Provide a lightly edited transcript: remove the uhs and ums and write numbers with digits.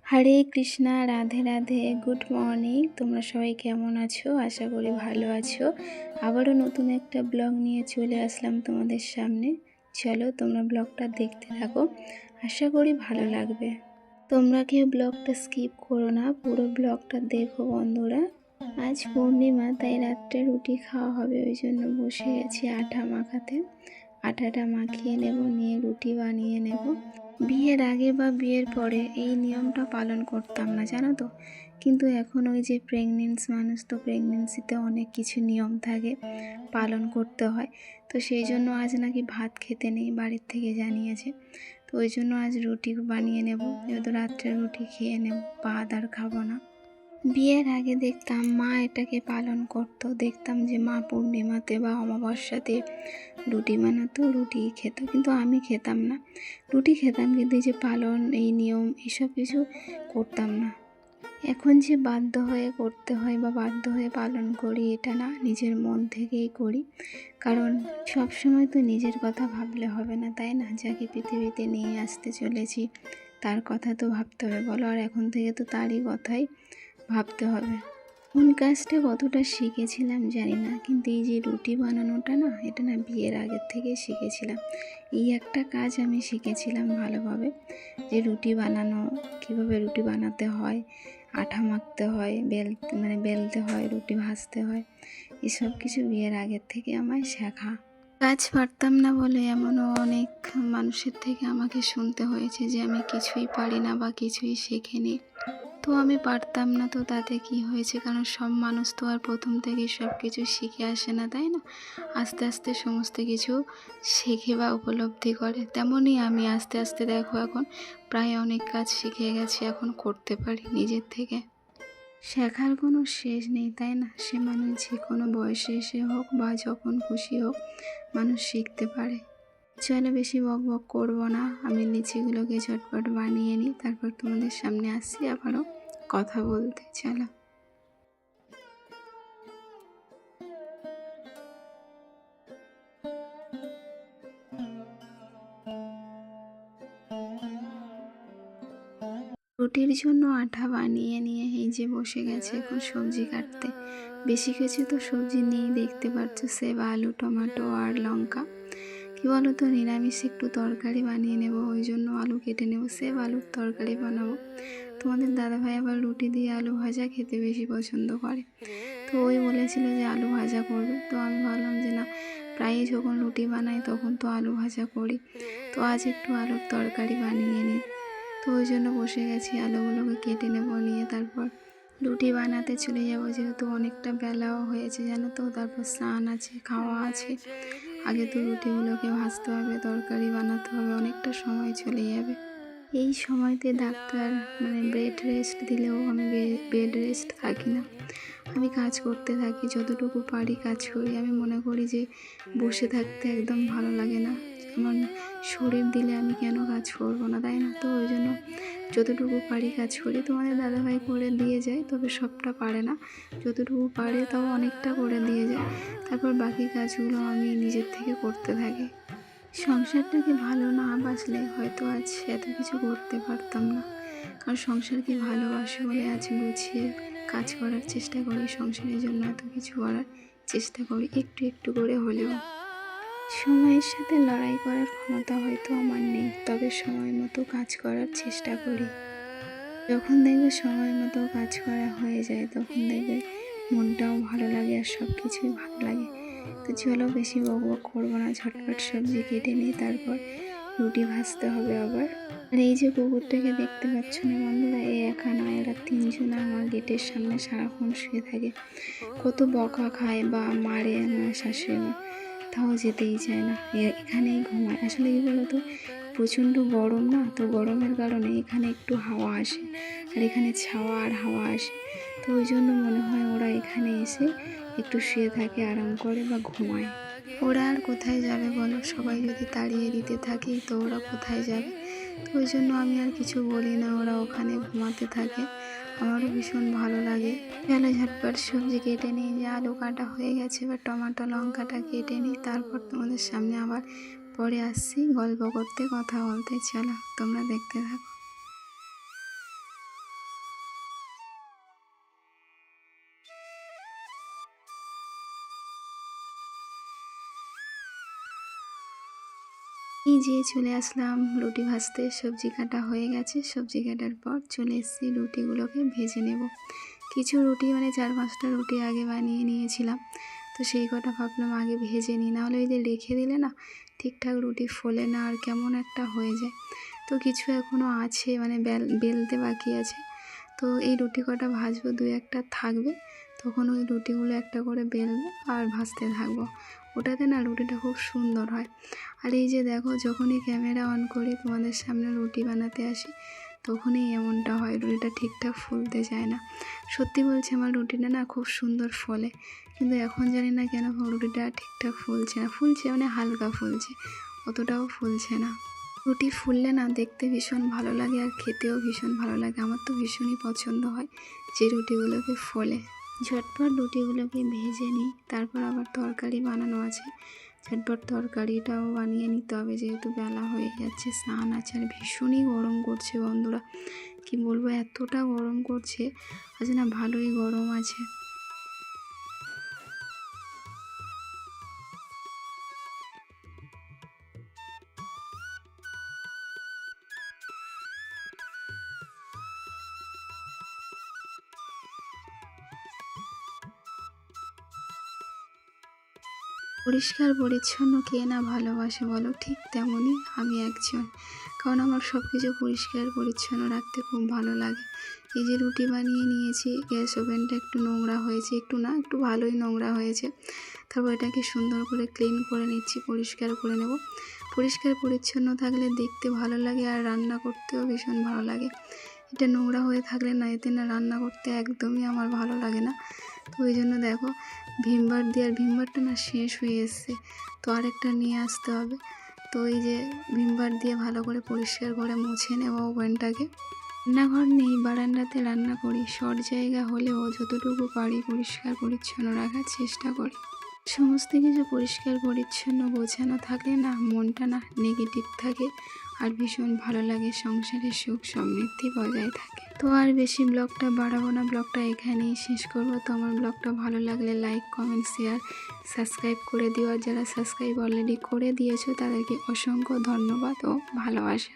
হরে Krishna, Radhe Radhe, good morning. তোমরা সবাই কেমন আছো? আশা করি ভালো আছো। আবারও নতুন একটা ব্লগ নিয়ে চলে আসলাম তোমাদের সামনে। চলো তোমরা ব্লগটা দেখতে থাকো, আশা করি ভালো লাগবে। তোমরা কেউ ব্লগটা স্কিপ করো না, পুরো ব্লগটা দেখো বন্ধুরা। আজ পূর্ণিমা, তাই রাত্রে রুটি খাওয়া হবে, ওই জন্য বসে গেছি আটা মাখাতে। আটাটা মাখিয়ে নেব, নিয়ে রুটি বানিয়ে নেব। বিয়ের আগে বা বিয়ের পরে এই নিয়মটা পালন করতাম না, জানো তো। কিন্তু এখন ওই যে মানুষ, তো প্রেগনেন্সিতে অনেক কিছু নিয়ম থাকে, পালন করতে হয়। তো সেই জন্য আজ নাকি ভাত খেতে নেই, বাড়ির থেকে জানিয়েছে। তো ওই জন্য আজ রুটি বানিয়ে নেব, যেহেতু রাত্রে রুটি খেয়ে নেব, ভাত আর খাবো না। বিয়ের আগে দেখতাম মা এটাকে পালন করতো, দেখতাম যে মা পূর্ণিমাতে বা অমাবস্যাতে রুটি বানাতো, রুটি খেত, কিন্তু আমি খেতাম না। রুটি খেতাম কিন্তু এই যে পালন, এই নিয়ম, এসব কিছু করতাম না। এখন যে বাধ্য হয়ে করতে হয় বা বাধ্য হয়ে পালন করি, এটা না, নিজের মন থেকেই করি। কারণ সব সময় তো নিজের কথা ভাবলে হবে না, তাই না? যাকে পৃথিবীতে নিয়ে আসতে চলেছি তার কথা তো ভাবতে হবে, বলো। আর এখন থেকে তো তারই কথাই ভাবতে হবে। কোন কাজটা কতটা শিখেছিলাম জানি না, কিন্তু এই যে রুটি বানানোটা না, এটা না বিয়ের আগের থেকে শিখেছিলাম। এই একটা কাজ আমি শিখেছিলাম ভালোভাবে, যে রুটি বানানো, কিভাবে রুটি বানাতে হয়, আঠা মাখতে হয়, বেলতে হয়, রুটি ভাজতে হয়, এসব কিছু বিয়ের আগের থেকে আমায় শেখা। কাজ পারতাম না বলে এমনও অনেক মানুষের থেকে আমাকে শুনতে হয়েছে যে আমি কিছুই পারি না বা কিছুই শেখিনি। তো আমি পারতাম না, তো তাতে কি হয়েছে? কারণ সব মানুষ তো আর প্রথম থেকেই সব কিছু শিখে আসে না, তাই না? আস্তে আস্তে সমস্ত কিছু শেখে বা উপলব্ধি করে। তেমনই আমি আস্তে আস্তে দেখো এখন প্রায় অনেক কাজ শিখে গেছি, এখন করতে পারি নিজের থেকে। শেখার কোনো শেষ নেই, তাই না? সে মানুষ যে কোনো বয়সে এসে হোক বা যখন খুশি হোক, মানুষ শিখতে পারে। চলো বেশি বক বক করবো না, আমি লিচিগুলোকে ঝটপট বানিয়ে নিই, তারপর তোমাদের সামনে আসছি আবারও কথা বলতে। চলো। রুটির জন্য আটা বানিয়ে নিয়ে এই যে বসে গেছে এখন সবজি কাটতে। বেশি কিছু তো সবজি নেই, দেখতে পাচ্ছ, সেব আলু, টমেটো আর লঙ্কা। কি বলো তো, নিরামিষ একটু তরকারি বানিয়ে নেব, ওই জন্য আলু কেটে নেব, সেব আলুর তরকারি বানাবো। তোমাদের দাদাভাই আবার রুটি দিয়ে আলু ভাজা খেতে বেশি পছন্দ করে, তো ওই বলেছিল যে আলু ভাজা করবে। তো আমি ভাবলাম যে না, প্রায়ই যখন রুটি বানাই তখন তো আলু ভাজা করি, তো আজ একটু আলুর তরকারি বানিয়ে নিই। তো ওই জন্য বসে গেছি, আলুগুলোকে কেটে নেব, নিয়ে তারপর রুটি বানাতে চলে যাব, যেহেতু অনেকটা বেলাও হয়েছে জানো তো। তারপর স্নান আছে, খাওয়া আছে, আগে তো রুটিগুলোকে ভাজতে হবে, তরকারি বানাতে হবে, অনেকটা সময় চলে যাবে। এই সময়তে ডাক্তার বেড রেস্ট দিলেও আমি বেড রেস্ট থাকি না, আমি কাজ করতে থাকি, যতটুকু পারি কাজ করি। আমি মনে করি যে বসে থাকতে একদম ভালো লাগে না, আমার শরীর দিলে আমি কেন কাজ করবো না, তাই না? তো ওই জন্য যতটুকু পারি কাজ করি। তোমাদের দাদাভাই করে দিয়ে যায়, তবে সবটা পারে না, যতটুকু পারে তাও অনেকটা করে দিয়ে যায়। তারপর বাকি কাজগুলো আমি নিজের থেকে করতে থাকি। সংসারটাকে ভালো না বাসলে হয়তো আজ এত কিছু করতে পারতাম না। কারণ সংসারকে ভালোবাসি বলে আজ গুছিয়ে কাজ করার চেষ্টা করি, সংসারের জন্য এত কিছু করার চেষ্টা করি, একটু একটু করে হলেও। সময়ের সাথে লড়াই করার ক্ষমতা হয়তো আমার নেই, তবে সময় মতো কাজ করার চেষ্টা করি। যখন দেখবে সময় মতো কাজ করা হয়ে যায়, তখন দেখবে মনটাও ভালো লাগে আর সব কিছুই ভালো লাগে। তো চলো বেশি বক বক করবো না, ঝটপট সবজি কেটে নিই, তারপর রুটি ভাজতে হবে আবার। আর এই যে কুকুরটাকে দেখতে পাচ্ছ না বন্ধুরা, এই একা না, এরা তিনজন আমার গেটের সামনে সারাক্ষণ শুয়ে থাকে। কত বকা খায় বা মারে আমার শাশুড়ি মা, তাও যেতেই চায় না, এখানেই ঘুমায়। আসলে কি বলতো, প্রচণ্ড গরম না, তো গরমের কারণে এখানে একটু হাওয়া আসে, আর এখানে ছাওয়া আর হাওয়া আসে, তো ওই জন্য মনে হয় ওরা এখানে এসে একটু শুয়ে থাকে, আরাম করে বা ঘুমায়। ওরা আর কোথায় যাবে বলো, সবাই যদি তাড়িয়ে দিতে থাকি তো ওরা কোথায় যাবে? তো ওই জন্য আমি আর কিছু বলি না, ওরা ওখানে ঘুমাতে থাকে, আমারও ভীষণ ভালো লাগে। চলো ঝটপট সবজি কেটে নিই, যে আলু কাটা হয়ে গেছে, এবার টমেটো লঙ্কাটা কেটে নিই, তারপর তোমাদের সামনে আবার পরে আসছি গল্প করতে, কথা বলতে। চলো তোমরা দেখতে থাকো। এই যে চলে আসলাম রুটি ভাজতে। সবজি কাটা হয়ে গেছে, সবজি কাটার পর চলে এসেছি রুটিগুলোকে ভেজে নেব। কিছু রুটি মানে 4-5টা রুটি আগে বানিয়ে নিয়েছিলাম, তো সেই কটা ভাবলাম আগে ভেজে নিই, নাহলে ওই যে রেখে দিলে না ঠিকঠাক রুটি ফোলে না আর কেমন একটা হয়ে যায়। তো কিছু এখনও আছে মানে বেলতে বাকি আছে, তো এই রুটি কটা ভাজবো, 2-1টা থাকবে, তখন ওই রুটিগুলো একটা করে বেলবো আর ভাজতে থাকবো। ওটাতে না রুটিটা খুব সুন্দর হয়। আর এই যে দেখো, যখনই ক্যামেরা অন করি তোমাদের সামনে রুটি বানাতে আসি, তখনই এমনটা হয়, রুটিটা ঠিকঠাক ফুলতে চায় না। সত্যি বলছি, আমার রুটিটা না খুব সুন্দর ফলে, কিন্তু এখন জানি না কেন রুটিটা ঠিকঠাক ফুলছে না। ফুলছে মানে হালকা ফুলছে, অতটাও ফুলছে না। রুটি ফুললে না দেখতে ভীষণ ভালো লাগে আর খেতেও ভীষণ ভালো লাগে। আমার তো ভীষণই পছন্দ হয় যে রুটিগুলোকে ফোলে। ঝটপট রুটিগুলোকে ভেজে নিই, তারপর আবার তরকারি বানানো আছে। ঝটপট তরকারিটাও বানিয়ে নিতে হবে, যেহেতু বেলা হয়ে যাচ্ছে, স্নান আছে। আর ভীষণই গরম করছে বন্ধুরা, কি বলবো, এতটা গরম করছে, আজ না ভালোই গরম আছে। পরিষ্কার পরিচ্ছন্ন কে না ভালোবাসে বলো, ঠিক তেমনই আমি একজন। কারণ আমার সব কিছু পরিষ্কার পরিচ্ছন্ন রাখতে খুব ভালো লাগে। এই যে রুটি বানিয়ে নিয়েছি, গ্যাস ওভেনটা একটু নোংরা হয়েছে, একটু না একটু ভালোই নোংরা হয়েছে। তারপর এটাকে সুন্দর করে ক্লিন করে নিচ্ছি, পরিষ্কার করে নেব। পরিষ্কার পরিচ্ছন্ন থাকলে দেখতে ভালো লাগে আর রান্না করতেও ভীষণ ভালো লাগে। এটা নোংরা হয়ে থাকলে না, এতে না রান্না করতে একদমই আমার ভালো লাগে না। তো ওই জন্য দেখো, ভিমবার দিয়ে, আর ভিমবারটা না শেষ হয়ে এসছে, তো আরেকটা নিয়ে আসতে হবে। তো এই যে ভিমবার দিয়ে ভালো করে পরিষ্কার করে মুছে নেব ওভেনটাকে। রান্নাঘর নেই, বারান্দাতে রান্না করি, শর্ট জায়গা হলেও যতটুকু পারি পরিষ্কার পরিচ্ছন্ন রাখার চেষ্টা করি। সমস্ত কিছু পরিষ্কার পরিচ্ছন্ন গোছানো থাকলে না মনটা না নেগেটিভ থাকে, আর ভীষণ ভালো লাগে, সংসারে সুখ সমৃদ্ধি বজায় থাকে। তো আর বেশি ব্লগটা বাড়াবো না, ব্লগটা এখানেই শেষ করবো। তো আমার ব্লগটা ভালো লাগলে লাইক, কমেন্ট, শেয়ার, সাবস্ক্রাইব করে দিও। আর যারা সাবস্ক্রাইব অলরেডি করে দিয়েছো তাদেরকে অসংখ্য ধন্যবাদ ও ভালোবাসা।